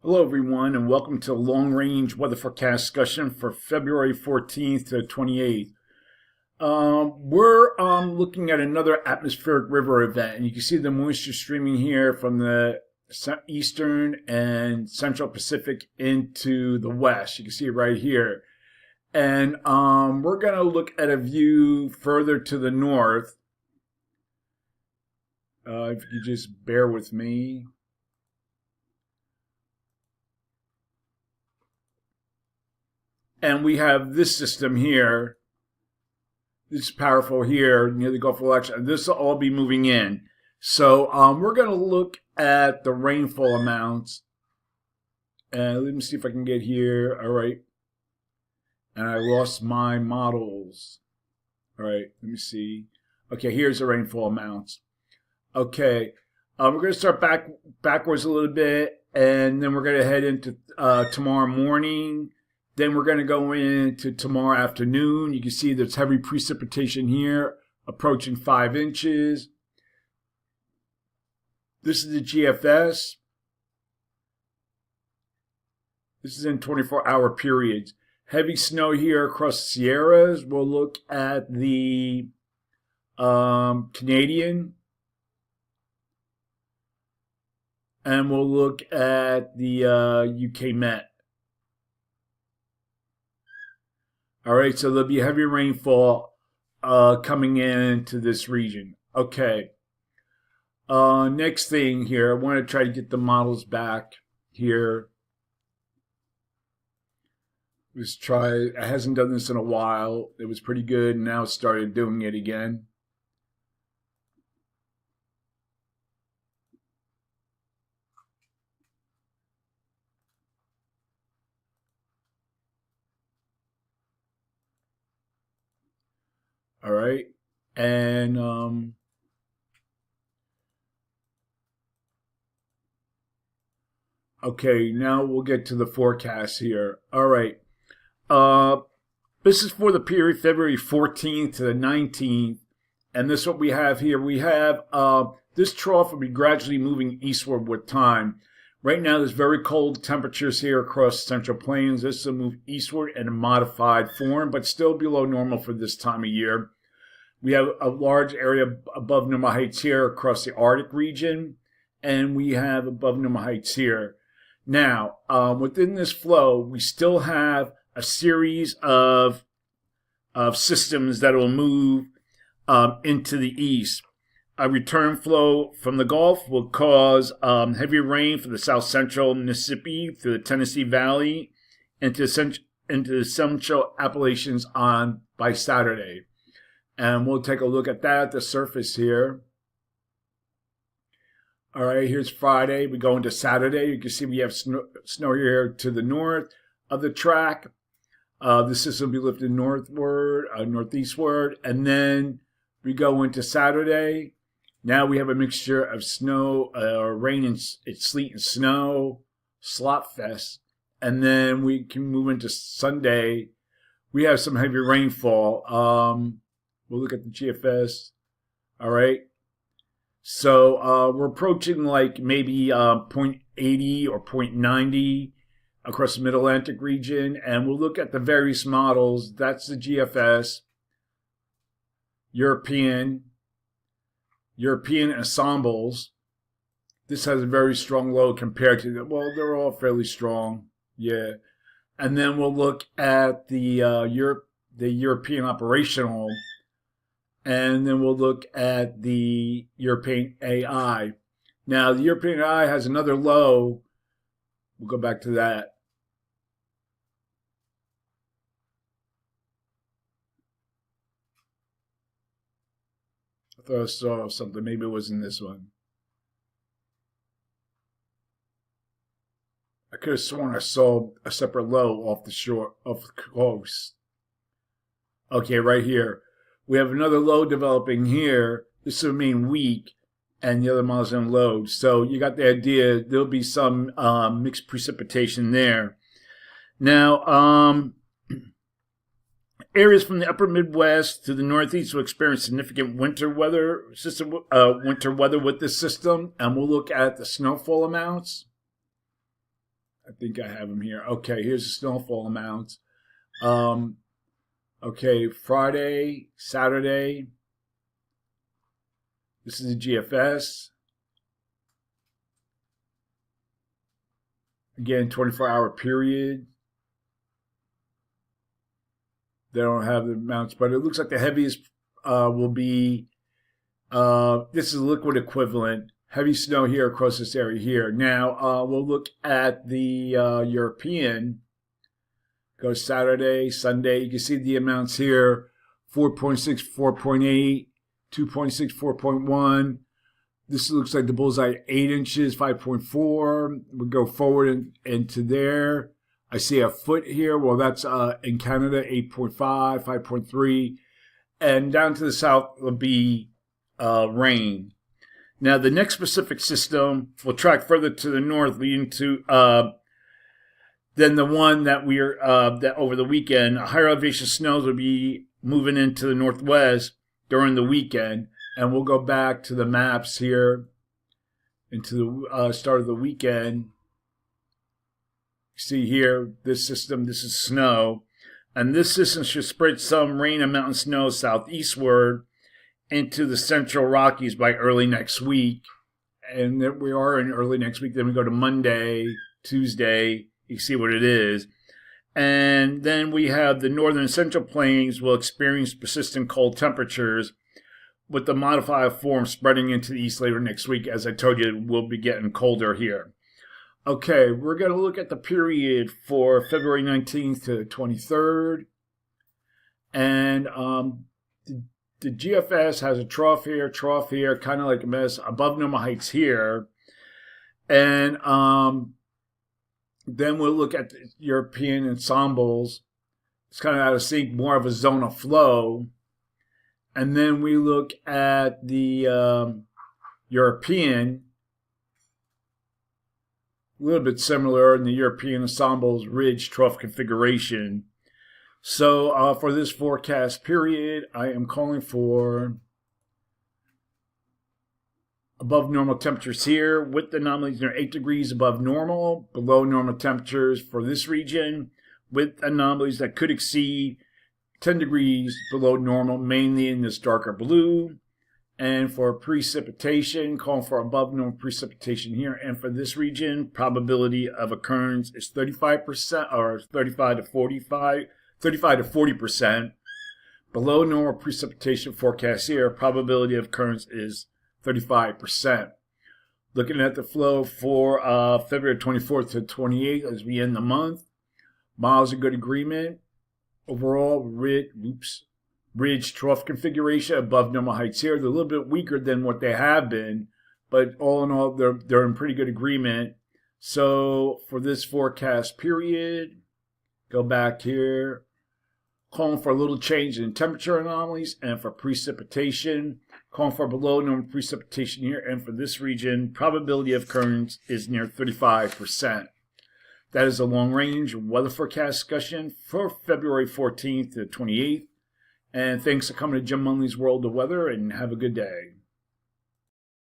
Hello everyone, and welcome to long-range weather forecast discussion for February 14th to 28th. We're looking at another atmospheric river event, and you can see the moisture streaming here from the eastern and central Pacific into the west. You can see it right here. And we're going to look at a view further to the north. If you just bear with me. And we have this system here. This is powerful here near the Gulf of Mexico. This will all be moving in. So we're going to look at the rainfall amounts. And let me see if I can get here. All right. And I lost my models. All right. Let me see. Okay, here's the rainfall amounts. Okay. We're going to start backwards a little bit. And then we're going to head into tomorrow morning. Then we're going to go into tomorrow afternoon. You can see there's heavy precipitation here, approaching 5 inches. This is the GFS. This is in 24-hour periods. Heavy snow here across the Sierras. We'll look at the Canadian. And we'll look at the UK Met. All right, so there'll be heavy rainfall coming into this region. Okay. Next thing here, I want to try to get the models back here. Let's try. It hasn't done this in a while. It was pretty good, and now it started doing it again. All right, and okay, now we'll get to the forecast here. All right, this is for the period February 14th to the 19th, and this is what we have here. We have this trough will be gradually moving eastward with time. Right now, there's very cold temperatures here across Central Plains. This will move eastward in a modified form, but still below normal for this time of year. We have a large area above normal heights here across the Arctic region, and we have above normal heights here. Now, within this flow, we still have a series of systems that will move into the east. A return flow from the Gulf will cause heavy rain for the south central Mississippi through the Tennessee Valley into the central Appalachians by Saturday. And we'll take a look at that at the surface here. All right, here's Friday. We go into Saturday. You can see we have snow here to the north of the track. The system will be lifted northward, northeastward. And then we go into Saturday. Now we have a mixture of snow, rain, and sleet and snow, slot fest. And then we can move into Sunday. We have some heavy rainfall. We'll look at the GFS. All right. So we're approaching like maybe 0.80 or 0.90 across the Mid-Atlantic region. And we'll look at the various models. That's the GFS. European ensembles. This has a very strong load compared to the, well, they're all fairly strong. Yeah. And then we'll look at the European operational. And then we'll look at the European AI. Now, the European AI has another low. We'll go back to that. I thought I saw something. Maybe it was in this one. I could have sworn I saw a separate low off the shore, off the coast. Okay, right here. We have another low developing here. This will remain weak, and the other model's going to load. So you got the idea. There'll be some mixed precipitation there. Now, Areas from the upper Midwest to the Northeast will experience significant winter weather with this system, and we'll look at the snowfall amounts. I think I have them here. Okay, here's the snowfall amounts. Okay, Friday, Saturday. This is the GFS. Again, 24-hour period. They don't have the amounts, but it looks like the heaviest will be, this is liquid equivalent, heavy snow here across this area here. Now, we'll look at the European. Go Saturday, Sunday. You can see the amounts here, 4.6, 4.8, 2.6, 4.1. This looks like the bullseye 8 inches, 5.4. We go forward into there. I see a foot here. Well, that's in Canada, 8.5, 5.3. And down to the south will be rain. Now, the next Pacific system will track further to the north, leading to than the one that we're that over the weekend. Higher elevation snows will be moving into the northwest during the weekend. And we'll go back to the maps here into the start of the weekend. See here, this system, this is snow. And this system should spread some rain and mountain snow southeastward into the central Rockies by early next week. And there we are in early next week. Then we go to Monday, Tuesday. You see what it is. And then we have the northern and central plains will experience persistent cold temperatures with the modified form spreading into the east later next week. As I told you, we'll be getting colder here. Okay, we're going to look at the period for February 19th to 23rd. And the GFS has a trough here, kind of like a mess, above normal heights here. And then we'll look at the European ensembles. It's kind of out of sync, more of a zone of flow. And then we look at the European, a little bit similar in the European ensembles ridge trough configuration. So for this forecast period, I am calling for above normal temperatures here with anomalies near 8 degrees above normal, below normal temperatures for this region with anomalies that could exceed 10 degrees below normal, mainly in this darker blue. And for precipitation, calling for above normal precipitation here. And for this region, probability of occurrence is 35% or 35 to 40%. Below normal precipitation forecast here, probability of occurrence is 35%. Looking at the flow for February 24th to 28th as we end the month. Miles of good agreement. Overall, ridge trough configuration above normal heights here. They're a little bit weaker than what they have been, but all in all, they're in pretty good agreement. So for this forecast period, go back here, calling for a little change in temperature anomalies, and for precipitation, calling for below normal precipitation here. And for this region, probability of occurrence is near 35%. That is a long-range weather forecast discussion for February 14th to 28th. And thanks for coming to Jim Munley's World of Weather, and have a good day.